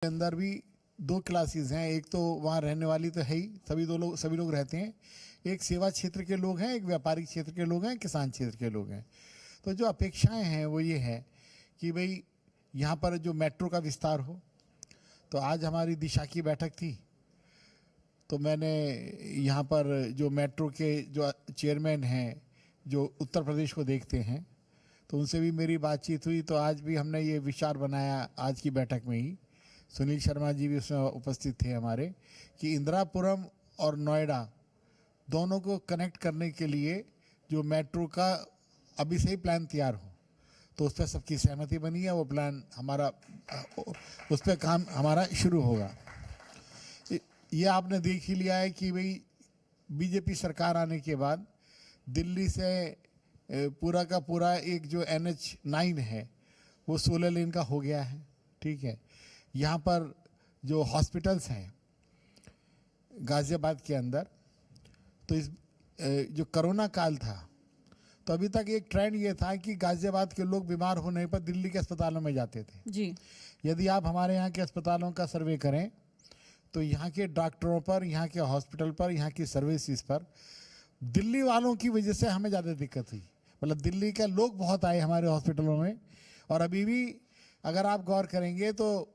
के अंदर भी दो क्लासेस हैं। एक तो वहाँ रहने वाली तो है ही, सभी लोग रहते हैं। एक सेवा क्षेत्र के लोग हैं, एक व्यापारिक क्षेत्र के लोग हैं, किसान क्षेत्र के लोग हैं। तो जो अपेक्षाएं हैं वो ये है कि भाई यहाँ पर जो मेट्रो का विस्तार हो। तो आज हमारी दिशा की बैठक थी, तो मैंने यहाँ पर जो मेट्रो के जो चेयरमैन हैं जो उत्तर प्रदेश को देखते हैं, तो उनसे भी मेरी बातचीत हुई। तो आज भी हमने ये विचार बनाया आज की बैठक में ही, सुनील शर्मा जी भी उसमें उपस्थित थे हमारे, कि इंदिरापुरम और नोएडा दोनों को कनेक्ट करने के लिए जो मेट्रो का अभी से ही प्लान तैयार हो। तो उस पर सबकी सहमति बनी है, वो प्लान हमारा, उस पर काम हमारा शुरू होगा। ये आपने देख ही लिया है कि भाई बीजेपी सरकार आने के बाद दिल्ली से पूरा का पूरा एक जो NH9 है वो 16 लेन का हो गया है। ठीक है, यहाँ पर जो हॉस्पिटल्स हैं गाज़ियाबाद के अंदर, तो इस जो कोरोना काल था तो अभी तक एक ट्रेंड ये था कि गाज़ियाबाद के लोग बीमार होने पर दिल्ली के अस्पतालों में जाते थे जी। यदि आप हमारे यहाँ के अस्पतालों का सर्वे करें तो यहाँ के डॉक्टरों पर, यहाँ के हॉस्पिटल पर, यहाँ की सर्विसेज पर दिल्ली वालों की वजह से हमें ज़्यादा दिक्कत हुई। मतलब दिल्ली के लोग बहुत आए हमारे हॉस्पिटलों में। और अभी भी अगर आप गौर करेंगे तो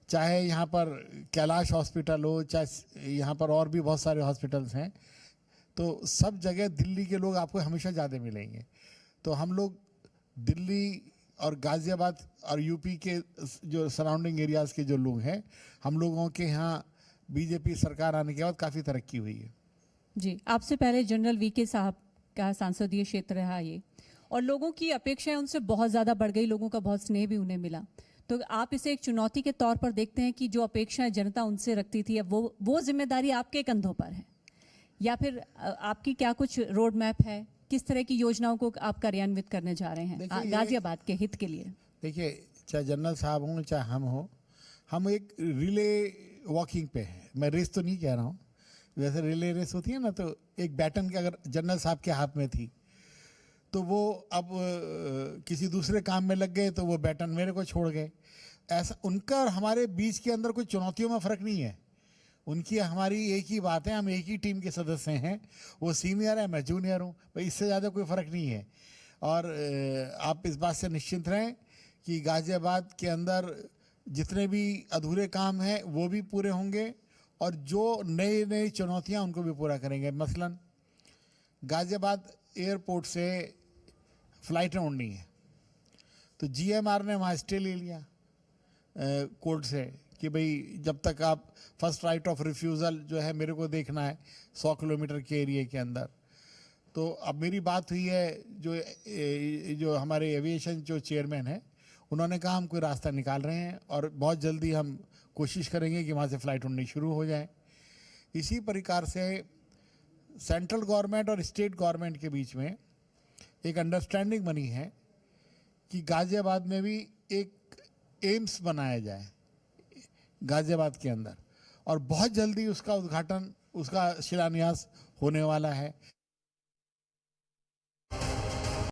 चाहे यहाँ पर कैलाश हॉस्पिटल हो, चाहे यहाँ पर और भी बहुत सारे हॉस्पिटल्स हैं, तो सब जगह दिल्ली के लोग आपको हमेशा ज़्यादा मिलेंगे। तो हम लोग दिल्ली और गाज़ियाबाद और यूपी के जो सराउंडिंग एरियाज़ के जो लोग हैं, हम लोगों के यहाँ बीजेपी सरकार आने के बाद काफ़ी तरक्की हुई है जी। आपसे पहले जनरल VK साहब का संसदीय क्षेत्र रहा ये, और लोगों की अपेक्षाएं उनसे बहुत ज़्यादा बढ़ गई, लोगों का बहुत स्नेह भी उन्हें मिला। तो आप इसे एक चुनौती के तौर पर देखते हैं कि जो अपेक्षाएं जनता उनसे रखती थी, अब वो जिम्मेदारी आपके कंधों पर है, या फिर आपकी क्या कुछ रोड मैप है, किस तरह की योजनाओं को आप कार्यान्वित करने जा रहे हैं गाजियाबाद के हित के लिए? देखिए, चाहे जनरल साहब हों चाहे हम हो, हम एक रिले वॉकिंग पे हैं। मैं रेस तो नहीं कह रहा हूँ, वैसे रिले रेस होती है ना, तो एक बैटन के अगर जनरल साहब के हाथ में थी तो वो अब किसी दूसरे काम में लग गए तो वो बैटन मेरे को छोड़ गए। ऐसा उनका और हमारे बीच के अंदर कोई चुनौतियों में फ़र्क नहीं है। उनकी हमारी एक ही बात है, हम एक ही टीम के सदस्य हैं। वो सीनियर है, मैं जूनियर हूँ, भाई इससे ज़्यादा कोई फ़र्क नहीं है। और आप इस बात से निश्चिंत रहें कि गाज़ियाबाद के अंदर जितने भी अधूरे काम हैं वो भी पूरे होंगे, और जो नई चुनौतियाँ उनको भी पूरा करेंगे। मसलन गाज़ियाबाद एयरपोर्ट से फ़्लाइटें उड़नी है, तो GMR ने वहाँ स्टे ले लिया कोर्ट से कि भाई जब तक आप फर्स्ट राइट ऑफ रिफ्यूज़ल जो है मेरे को देखना है 100 किलोमीटर के एरिया के अंदर। तो अब मेरी बात हुई है जो हमारे एविएशन जो चेयरमैन हैं, उन्होंने कहा हम कोई रास्ता निकाल रहे हैं और बहुत जल्दी हम कोशिश करेंगे कि वहाँ से फ़्लाइट उड़नी शुरू हो जाए। इसी प्रकार से सेंट्रल गवर्नमेंट और स्टेट गवर्नमेंट के बीच में एक अंडरस्टैंडिंग बनी है कि गाज़ियाबाद में भी एक एम्स बनाया जाए गाज़ियाबाद के अंदर, और बहुत जल्दी उसका उद्घाटन, उसका शिलान्यास होने वाला है।